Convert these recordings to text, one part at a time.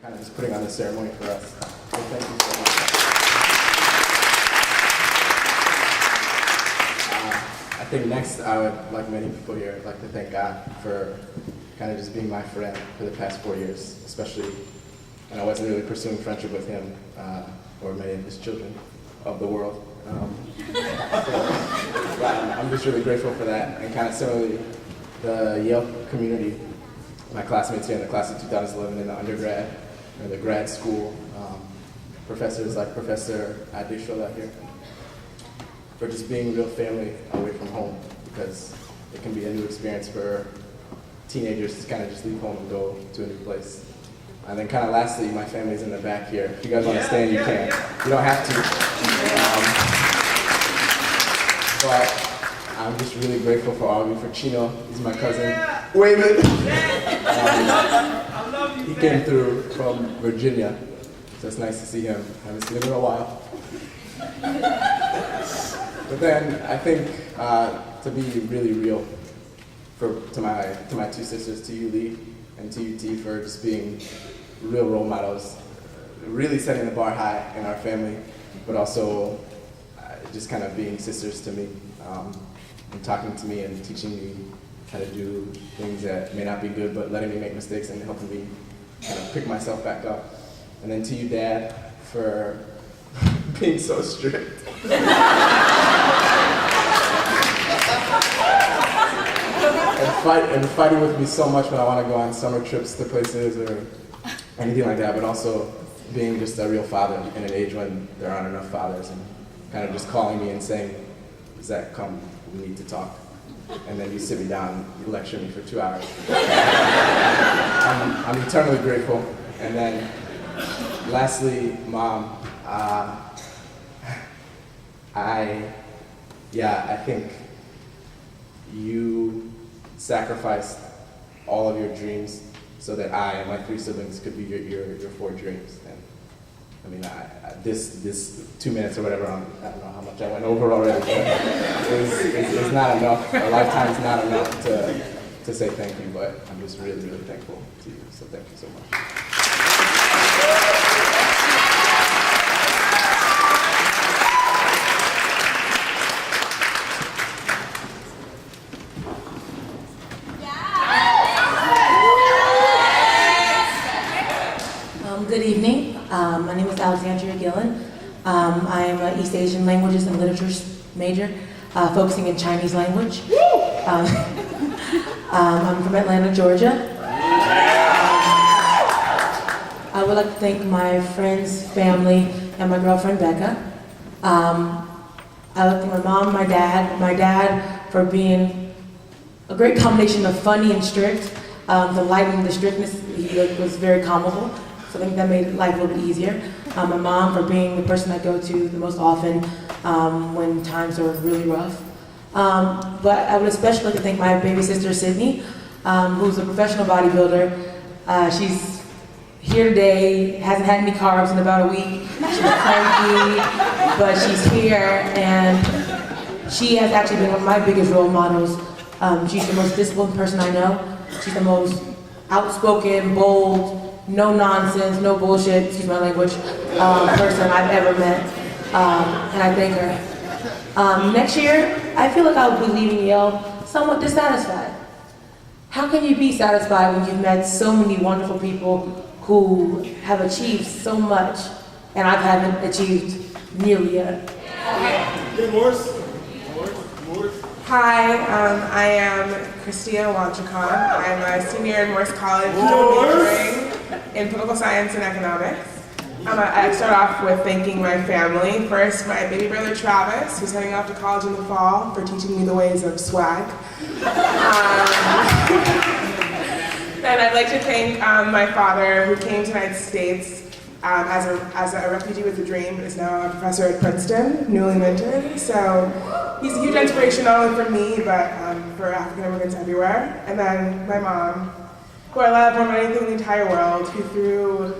kind of just putting on the ceremony for us. So thank you so much. I think next, I would, like many people here, like to thank God for kind of just being my friend for the past 4 years, especially when I wasn't really pursuing friendship with him or many of his children of the world. I'm just really grateful for that, and kind of similarly, the Yale community, my classmates here in the class of 2011 in the undergrad or the grad school, professors like Professor Adishola here, for just being real family away from home, because it can be a new experience for teenagers to kind of just leave home and go to a new place. And then kind of lastly, my family's in the back here. If you guys want to stand, you can. You don't have to. But I'm just really grateful for all of you, for Chino. He's my cousin. Wayman. I love you. He came through from Virginia, so it's nice to see him. I haven't seen him in a while. But then I think to be really real, to my two sisters, to you, Lee, and to you, T, for just being real role models, really setting the bar high in our family, but also just kind of being sisters to me, and talking to me and teaching me how to do things that may not be good, but letting me make mistakes and helping me kind of pick myself back up. And then to you, Dad, for being so strict. And fighting with me so much when I want to go on summer trips to places or anything like that, but also being just a real father in an age when there aren't enough fathers, and kind of just calling me and saying, Zach, come, we need to talk. And then you sit me down, you lecture me for 2 hours. I'm eternally grateful. And then lastly, Mom, I think you sacrificed all of your dreams so that I and my 3 siblings could be your 4 dreams. And I mean, this 2 minutes or whatever, I don't know how much I went over already, but it's not enough. A lifetime's not enough to say thank you, but I'm just really, really thankful to you. So thank you so much. Good evening. My name is Alexandria Gillen. I am an East Asian Languages and Literatures major, focusing in Chinese language. I'm from Atlanta, Georgia. I would like to thank my friends, family, and my girlfriend, Becca. I would like to thank my mom, my dad for being a great combination of funny and strict. To lighten the strictness, he was very calmable. So I think that made life a little bit easier. My mom for being the person I go to the most often when times are really rough. But I would especially like to thank my baby sister, Sydney, who's a professional bodybuilder. She's here today, hasn't had any carbs in about a week. She's cranky, but she's here, and she has actually been one of my biggest role models. She's the most disciplined person I know. She's the most outspoken, bold, no nonsense, no bullshit, excuse my language, person I've ever met, and I thank her. Next year, I feel like I'll be leaving Yale somewhat dissatisfied. How can you be satisfied when you've met so many wonderful people who have achieved so much, and I haven't achieved nearly yet? Hi, I am Christina Wanchicon. I'm a senior in Morse College, majoring in political science and economics. I start off with thanking my family. First, my baby brother Travis, who's heading off to college in the fall, for teaching me the ways of swag. Then I'd like to thank my father, who came to the United States as a refugee with a dream, but is now a professor at Princeton, newly minted. So he's a huge inspiration not only for me, but for African immigrants everywhere. And then my mom, who I love more than anything in the entire world, who through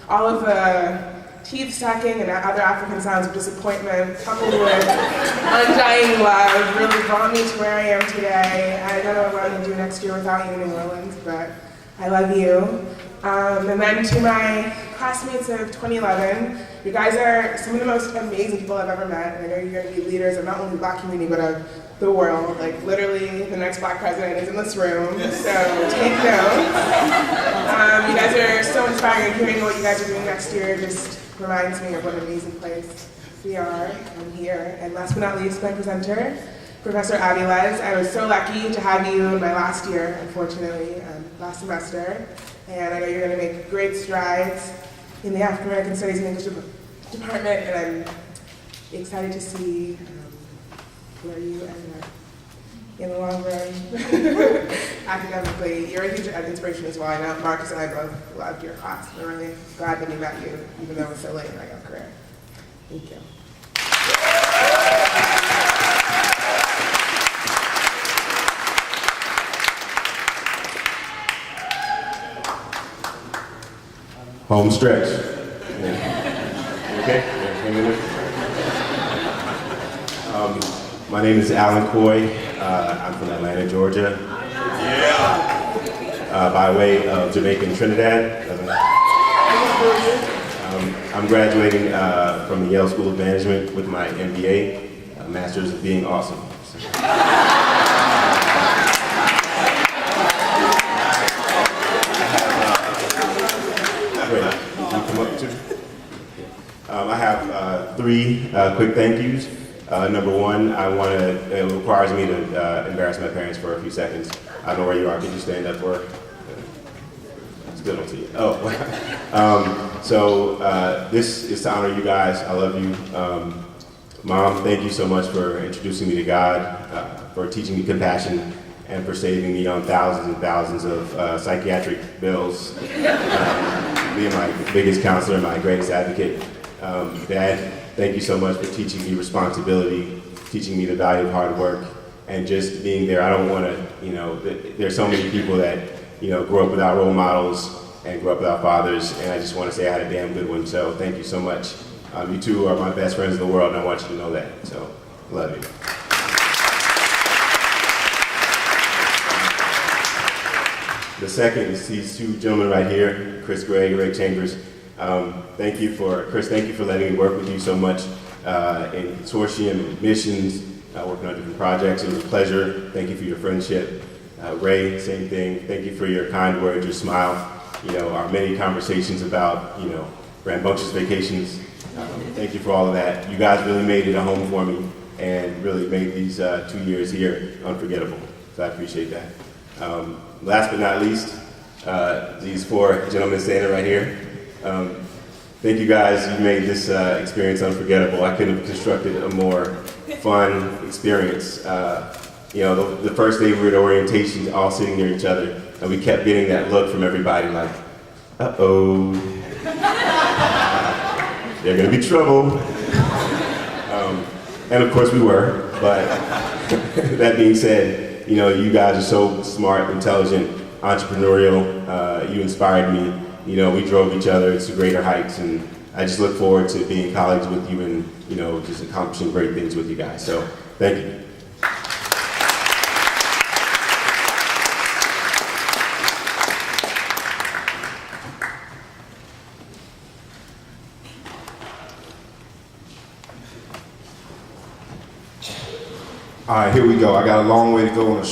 all of the teeth sucking and other African sounds of disappointment, coupled with undying love, really brought me to where I am today. I don't know what I'm going to do next year without you in New Orleans, but I love you. And then to my classmates of 2011, you guys are some of the most amazing people I've ever met, and I know you're going to be leaders of not only the Black community, but of the world. Like, literally, the next Black president is in this room, so take note. You guys are so inspiring, and hearing what you guys are doing next year just reminds me of what an amazing place we are here. And last but not least, my presenter, Professor Aviles. I was so lucky to have you in my last year, unfortunately, last semester. And I know you're going to make great strides in the African American Studies and English department, and I'm excited to see where you end up in the long run. Academically, you're a huge inspiration as well. I know Marcus and I both loved your class. We're really glad that we met you, even though it was so late in my young career. Thank you. Home stretch. Yeah. Okay? Yeah, hang in there. My name is Alan Coy. I'm from Atlanta, Georgia. Yeah. By way of Jamaica and Trinidad. I'm graduating from the Yale School of Management with my MBA, Master's of Being Awesome. I have three quick thank yous. Number one, it requires me to embarrass my parents for a few seconds. I don't know where you are. Could you stand up for? Still don't see you. Oh, this is to honor you guys. I love you. Mom, thank you so much for introducing me to God, for teaching me compassion, and for saving me on thousands and thousands of psychiatric bills. Being my biggest counselor, my greatest advocate. Dad, thank you so much for teaching me responsibility, teaching me the value of hard work, and just being there. I don't want to, there's so many people that, grew up without role models and grew up without fathers, and I just want to say I had a damn good one, so thank you so much. You two are my best friends in the world, and I want you to know that, so love you. The second is these two gentlemen right here, Chris Gray, Ray Chambers. Thank you for letting me work with you so much in consortium and admissions, working on different projects. It was a pleasure. Thank you for your friendship. Ray, same thing. Thank you for your kind words, your smile. Our many conversations about, rambunctious vacations. Thank you for all of that. You guys really made it a home for me and really made these 2 years here unforgettable. So I appreciate that. Last but not least, these four gentlemen standing right here. Thank you guys, you made this experience unforgettable. I couldn't have constructed a more fun experience. The first day we were at orientation, all sitting near each other, and we kept getting that look from everybody like, uh-oh, they're gonna be trouble. And of course we were, but that being said, you guys are so smart, intelligent, entrepreneurial. You inspired me. We drove each other to greater heights, and I just look forward to being in college with you and, just accomplishing great things with you guys. So, thank you. All right, here we go. I got a long way to go and a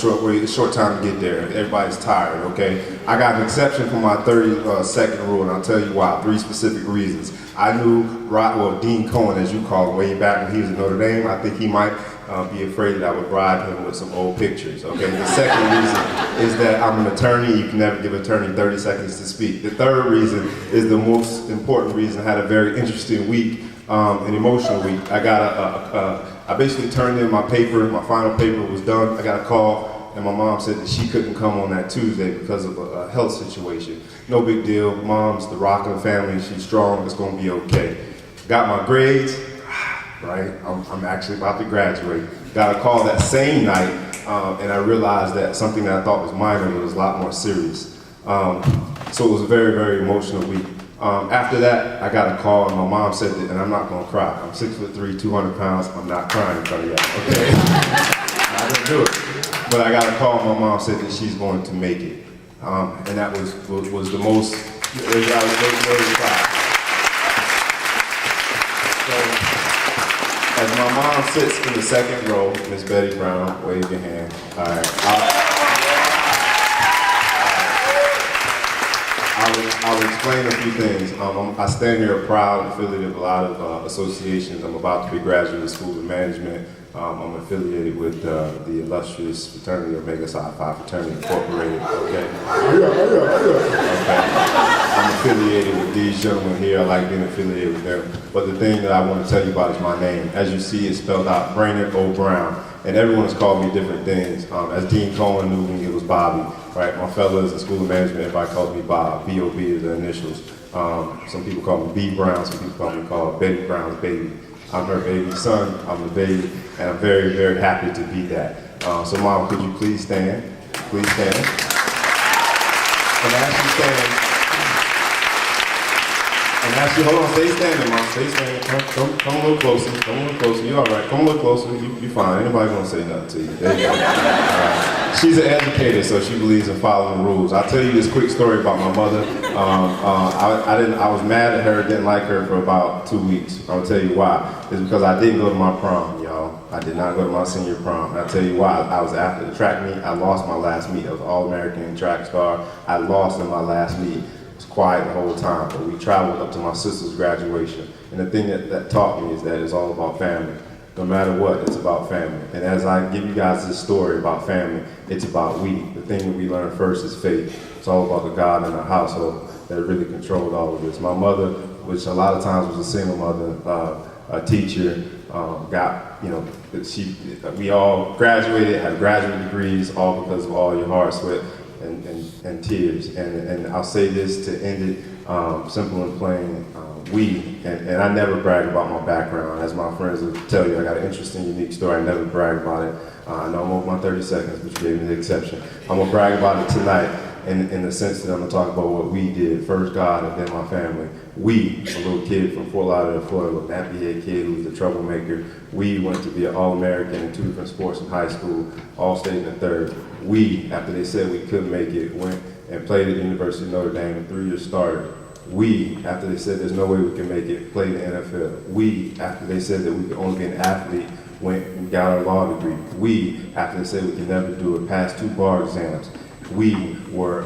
short time to get there. Everybody's tired, okay? I got an exception for my 30-second rule, and I'll tell you why. 3 specific reasons. I knew Dean Cohen, as you call him, way back when he was at Notre Dame. I think he might be afraid that I would bribe him with some old pictures, okay? The second reason is that I'm an attorney. You can never give an attorney 30 seconds to speak. The third reason is the most important reason. I had a very interesting week, an emotional week. I basically turned in my paper, my final paper was done. I got a call, and my mom said that she couldn't come on that Tuesday because of a health situation. No big deal. Mom's the rock of the family. She's strong. It's going to be okay. Got my grades, right? I'm actually about to graduate. Got a call that same night, and I realized that something that I thought was minor was a lot more serious. So it was a very, very emotional week. After that, I got a call, and my mom said that, and I'm not going to cry. I'm 6'3", 200 pounds. I'm not crying in front of y'all, okay? I'm not going to do it. But I got a call, and my mom said that she's going to make it. And that was the most As my mom sits in the second row, Miss Betty Brown, wave your hand. All right. I'll explain a few things. I stand here proud and affiliated with a lot of associations. I'm about to be graduate of School of Management. I'm affiliated with the illustrious fraternity Omega Psi Phi Fraternity Incorporated. Okay. I'm affiliated with these gentlemen here. I like being affiliated with them. But the thing that I want to tell you about is my name. As you see, it's spelled out Brainerd O. Brown. And everyone's called me different things. As Dean Cohen knew me, it was Bobby. Right? My fellows in School of Management, everybody calls me Bob. B.O.B. is the initials. Some people call me B. Brown. Some people call me Betty Brown's baby. I'm her baby son. I'm the baby. And I'm very, very happy to be that. So, Mom, could you please stand? Please stand. And as you stand, hold on, stay standing, Mom, stay standing. Come a little closer, You're all right. Come a little closer. You're fine. Ain't nobody gonna say nothing to you. There you go. All right. She's an educator, so she believes in following the rules. I'll tell you this quick story about my mother. I was mad at her, didn't like her for about 2 weeks. I'll tell you why. It's because I didn't go to my prom, y'all. I did not go to my senior prom. And I'll tell you why. I was after the track meet. I lost my last meet. I was All-American track star. I lost in my last meet. It was quiet the whole time, but we traveled up to my sister's graduation. And the thing that taught me is that it's all about family. No matter what, it's about family. And as I give you guys this story about family, it's about we. The thing that we learn first is faith. It's all about the God in our household that really controlled all of this. My mother, which a lot of times was a single mother, a teacher, we all graduated, had graduate degrees, all because of all your hard sweat and tears. And I'll say this to end it, simple and plain. And I never brag about my background. As my friends will tell you, I got an interesting, unique story. I never brag about it. I know I'm over my 30 seconds, but you gave me the exception. I'm going to brag about it tonight in the sense that I'm going to talk about what we did. First God and then my family. We, a little kid from Fort Lauderdale, Florida, a nappy-head kid who was a troublemaker. We went to be an All-American in 2 different sports in high school, All-State in the third. We, after they said we couldn't make it, went and played at the University of Notre Dame in 3 years started. We, after they said there's no way we can make it, played in the NFL. We, after they said that we could only be an athlete, went and got our law degree. We, after they said we could never do it, passed 2 bar exams. We were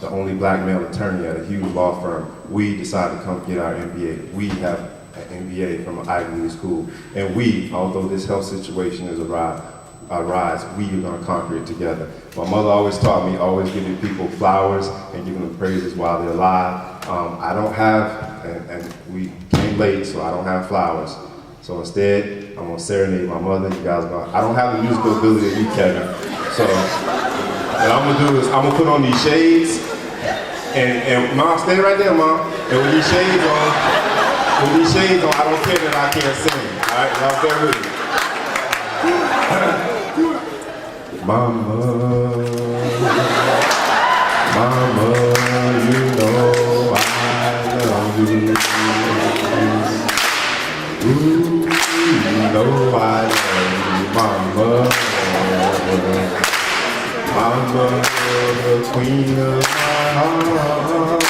the only black male attorney at a huge law firm. We decided to come get our MBA. We have an MBA from an Ivy League school. And we, although this health situation is a rise, we are going to conquer it together. My mother always taught me, always giving people flowers and giving them praises while they're alive. I don't have, and we came late, so I don't have flowers. So instead, I'm going to serenade my mother. You guys I don't have the musical ability that you, Kevin. So what I'm going to do is I'm going to put on these shades. And Mom, stay right there, Mom. And with these shades on, I don't care that I can't sing. All right, y'all bear with me. Mama, you know I love you. Ooh, you know I love you, Mama. Mama, the queen of my heart.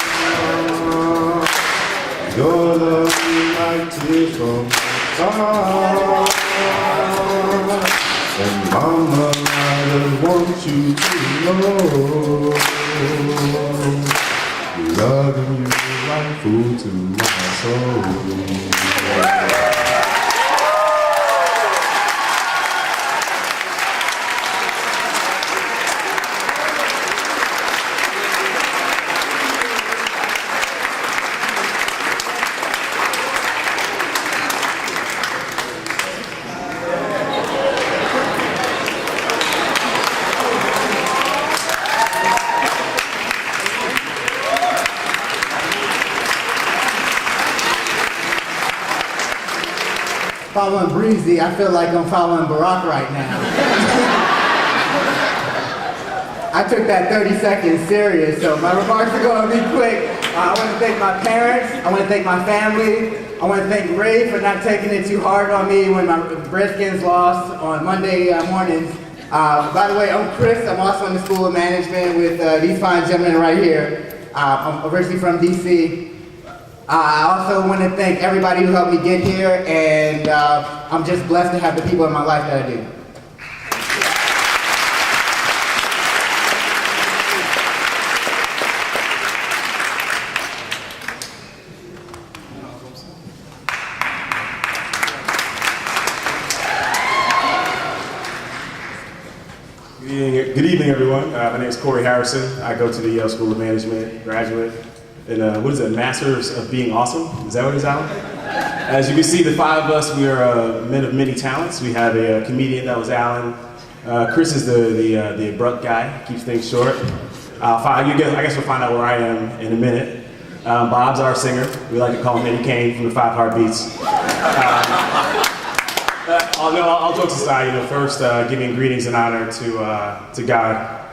Your love is like tears from the heart. And Mama, I just want you to know, loving you is like food to my soul. Following Breezy, I feel like I'm following Barack right now. I took that 30 seconds serious, so my remarks are going to be quick. I want to thank my parents, I want to thank my family, I want to thank Ray for not taking it too hard on me when my Redskins lost on Monday mornings. By the way, I'm Chris, I'm also in the School of Management with these fine gentlemen right here. I'm originally from DC. I also want to thank everybody who helped me get here, and I'm just blessed to have the people in my life that I do. Good evening, everyone. My name is Corey Harrison. I go to the Yale School of Management, graduate, and what is it, Masters of Being Awesome? Is that what it's out? As you can see, the five of us, we are men of many talents. We have a comedian, that was Alan. Chris is the abrupt guy, keeps things short. I guess we'll find out where I am in a minute. Bob's our singer. We like to call him Eddie Kane from the Five Heartbeats. All jokes aside, first giving greetings and honor to God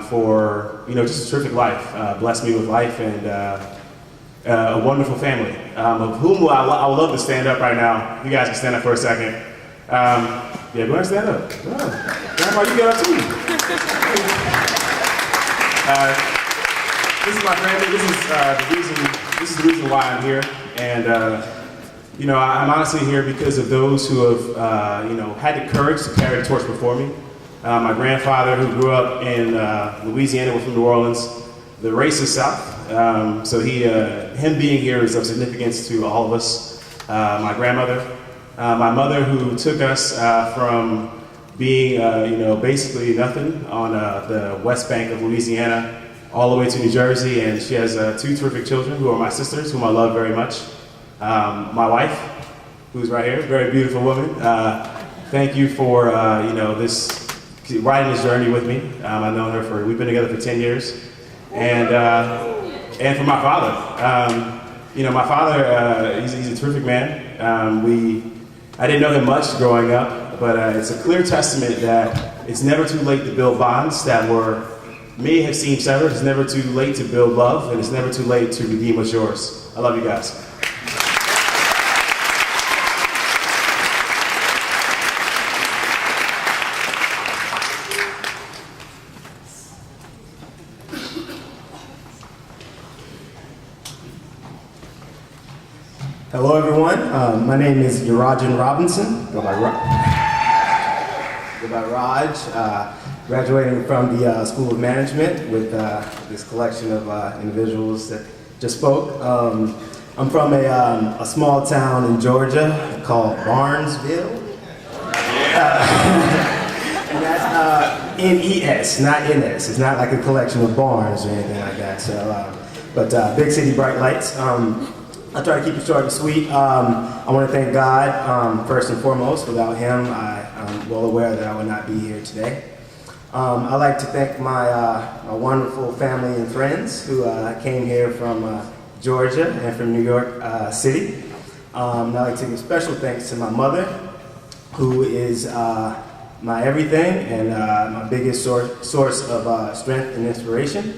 for just a terrific life. Blessed me with life and a wonderful family, of whom I would love to stand up right now. You guys can stand up for a second. Yeah, go ahead and stand up. Grandma, you get up too. This is my family. This is the reason why I'm here, and. I'm honestly here because of those who have, had the courage to carry the torch before me. My grandfather, who grew up in Louisiana, was from New Orleans. The race is South, so him being here is of significance to all of us. My grandmother, my mother, who took us from being, basically nothing on the west bank of Louisiana, all the way to New Jersey, and she has two terrific children who are my sisters, whom I love very much. My wife, who's right here, very beautiful woman. Thank you for riding this journey with me. I've known her we've been together for 10 years, and for my father. My father, he's a terrific man. I didn't know him much growing up, but it's a clear testament that it's never too late to build bonds that may have seemed severed. It's never too late to build love, and it's never too late to redeem what's yours. I love you guys. Hello, everyone. My name is Yarajan Robinson. Go by Raj. Graduating from the School of Management with this collection of individuals that just spoke. I'm from a small town in Georgia called Barnesville. And that's N-E-S, not N-S. It's not like a collection of barns or anything like that. So, but big city, bright lights. I'll try to keep it short and sweet. I want to thank God, first and foremost. Without him, I'm well aware that I would not be here today. I'd like to thank my wonderful family and friends who came here from Georgia and from New York City. I'd like to give special thanks to my mother, who is my everything and my biggest source of strength and inspiration.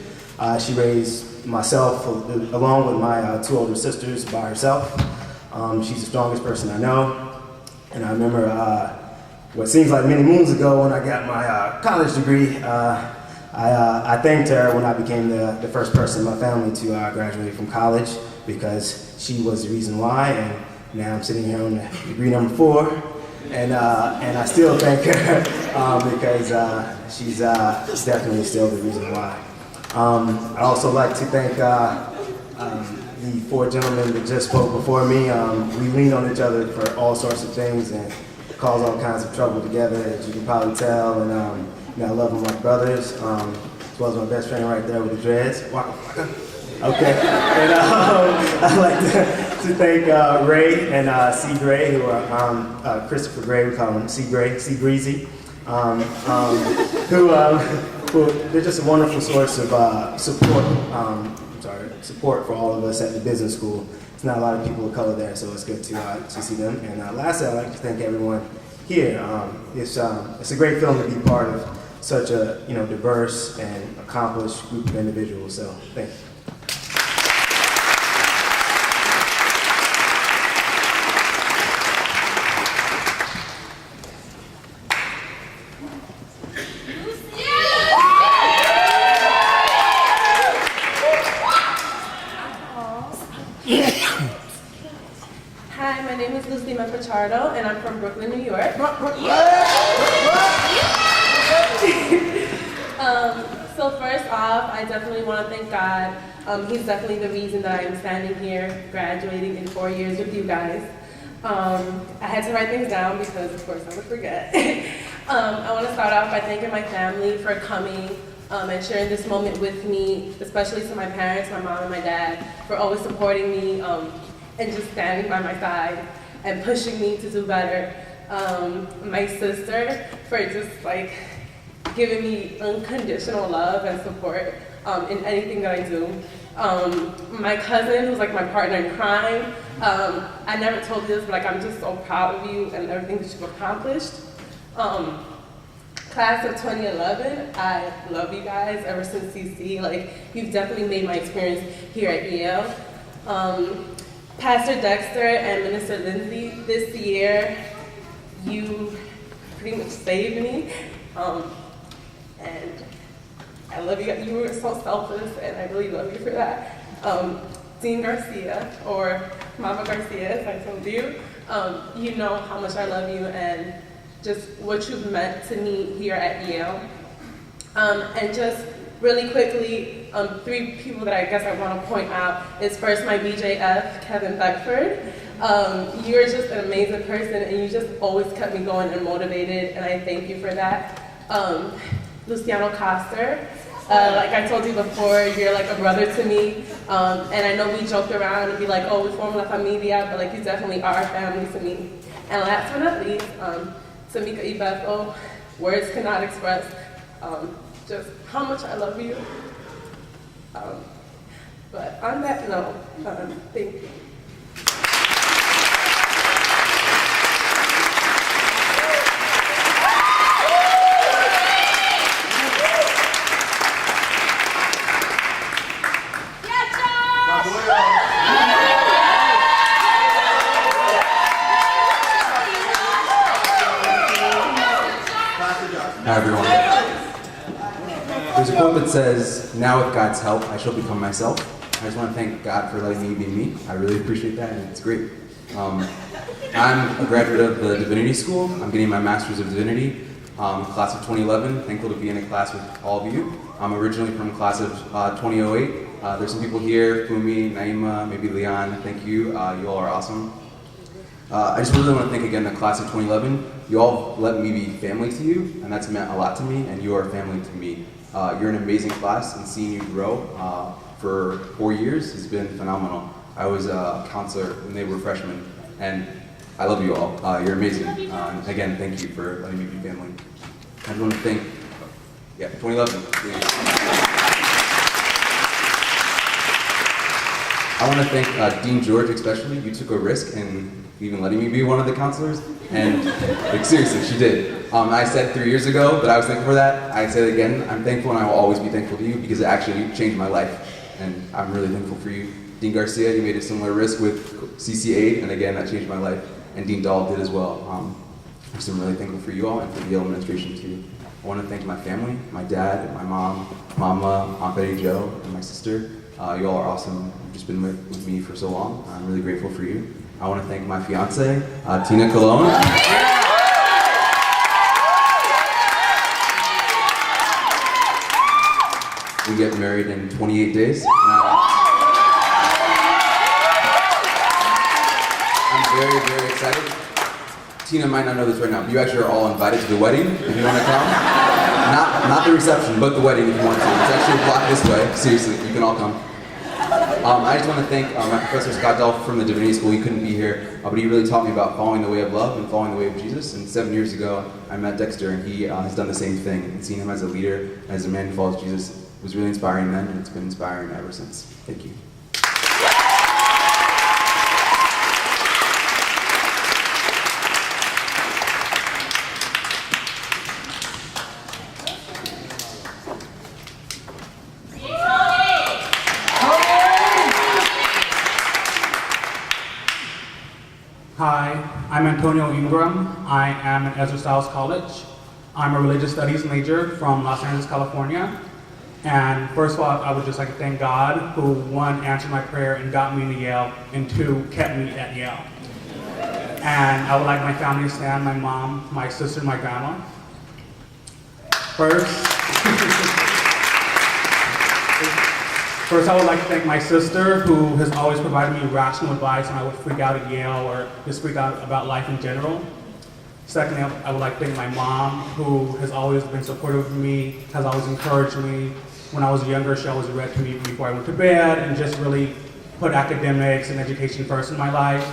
She raised myself, along with my two older sisters, by herself. She's the strongest person I know. And I remember what seems like many moons ago when I got my college degree, I thanked her when I became the first person in my family to graduate from college, because she was the reason why. And now I'm sitting here on degree number 4. And I still thank her because she's definitely still the reason why. I'd also like to thank the 4 gentlemen that just spoke before me. We lean on each other for all sorts of things and cause all kinds of trouble together, as you can probably tell. And I love them like brothers, as well as my best friend right there with the dreads. Waka waka. Okay. And I'd like to thank Ray and C. Gray, who are Christopher Gray, we call him C. Gray, C. Breezy, who they're just a wonderful source of support for all of us at the business school. There's not a lot of people of color there, so it's good to see them. And lastly, I'd like to thank everyone here. It's a great feeling to be part of such a diverse and accomplished group of individuals. So thank you. Hi, my name is Lucy Mempachardo, and I'm from Brooklyn, New York. So first off, I definitely want to thank God. He's definitely the reason that I am standing here, graduating in 4 years with you guys. I had to write things down because, of course, I would forget. I want to start off by thanking my family for coming and sharing this moment with me, especially to my parents, my mom and my dad, for always supporting me and just standing by my side and pushing me to do better. My sister for just like giving me unconditional love and support in anything that I do. My cousin, who's like my partner in crime, I never told you this, but like I'm just so proud of you and everything that you've accomplished. Class of 2011, I love you guys ever since CC. Like, you've definitely made my experience here at Yale. Pastor Dexter and Minister Lindsay, this year, you pretty much saved me. And I love you guys. You were so selfless, and I really love you for that. Dean Garcia, or Mama Garcia, as I told you, you know how much I love you and just what you've meant to me here at Yale. And just really quickly, 3 people that I guess I want to point out is first my BJF, Kevin Beckford. You're just an amazing person, and you just always kept me going and motivated, and I thank you for that. Luciano Coster, like I told you before, you're like a brother to me, and I know we joked around and be like, oh, we formed La Familia, but like you definitely are family to me. And last but not least, Tamika Ibethel, words cannot express just how much I love you. But on that note, thank you. Hi everyone. There's a quote that says, "Now with God's help, I shall become myself." I just want to thank God for letting me be me. I really appreciate that, and it's great. I'm a graduate of the Divinity School. I'm getting my Master's of Divinity, class of 2011. Thankful to be in a class with all of you. I'm originally from class of 2008. There's some people here, Fumi, Naima, maybe Leon. Thank you. You all are awesome. I just really want to thank again the class of 2011. You all let me be family to you, and that's meant a lot to me, and you are family to me. You're an amazing class, and seeing you grow for 4 years has been phenomenal. I was a counselor when they were freshmen, and I love you all. You're amazing. And again, thank you for letting me be family. I just want to thank, 2011. I want to thank Dean George especially. You took a risk in even letting me be one of the counselors, and like seriously, she did. I said 3 years ago that I was thankful for that. I said it again, I'm thankful, and I will always be thankful to you because it actually changed my life, and I'm really thankful for you. Dean Garcia, you made a similar risk with CC8, and again, that changed my life, and Dean Dahl did as well. I'm really thankful for you all and for the Yale administration too. I want to thank my family, my dad, my mom, Mama, Aunt Betty Jo, and my sister. You all are awesome. You've just been with me for so long. I'm really grateful for you. I want to thank my fiance, Tina Colon. We get married in 28 days. I'm very, very excited. Tina might not know this right now, but you actually are all invited to the wedding if you want to come. Not the reception, but the wedding if you want to. It's actually a block this way. Seriously, you can all come. I just want to thank my professor, Scott Dolph from the Divinity School. He couldn't be here, but he really taught me about following the way of love and following the way of Jesus. And 7 years ago, I met Dexter, and he has done the same thing. And seeing him as a leader, as a man who follows Jesus, was really inspiring then, and it's been inspiring ever since. Thank you. Hi, I'm Antonio Ingram. I am at Ezra Stiles College. I'm a religious studies major from Los Angeles, California. And first of all, I would just like to thank God who, one, answered my prayer and got me into Yale, and two, kept me at Yale. And I would like my family to stand, my mom, my sister, and my grandma. First, I would like to thank my sister, who has always provided me rational advice when I would freak out at Yale or just freak out about life in general. Secondly, I would like to thank my mom, who has always been supportive of me, has always encouraged me. When I was younger, she always read to me before I went to bed and just really put academics and education first in my life.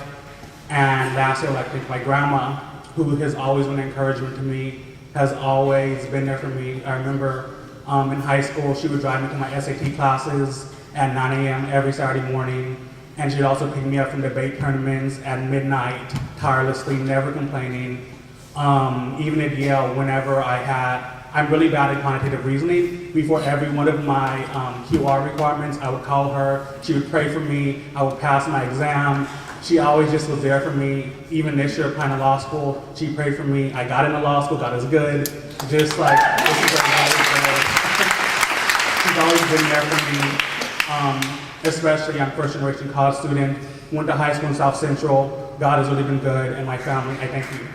And lastly, I would like to thank my grandma, who has always been an encouragement to me, has always been there for me. I remember in high school, she would drive me to my SAT classes at 9 a.m. every Saturday morning. And she'd also pick me up from debate tournaments at midnight, tirelessly, never complaining. Even at Yale, whenever I'm really bad at quantitative reasoning. Before every one of my QR requirements, I would call her. She would pray for me. I would pass my exam. She always just was there for me. Even this year applying to law school, she prayed for me. I got into law school, got as good. Just like, this is she's always been there for me. Especially, I'm first generation college student. Went to high school in South Central. God has really been good, and my family, I thank you.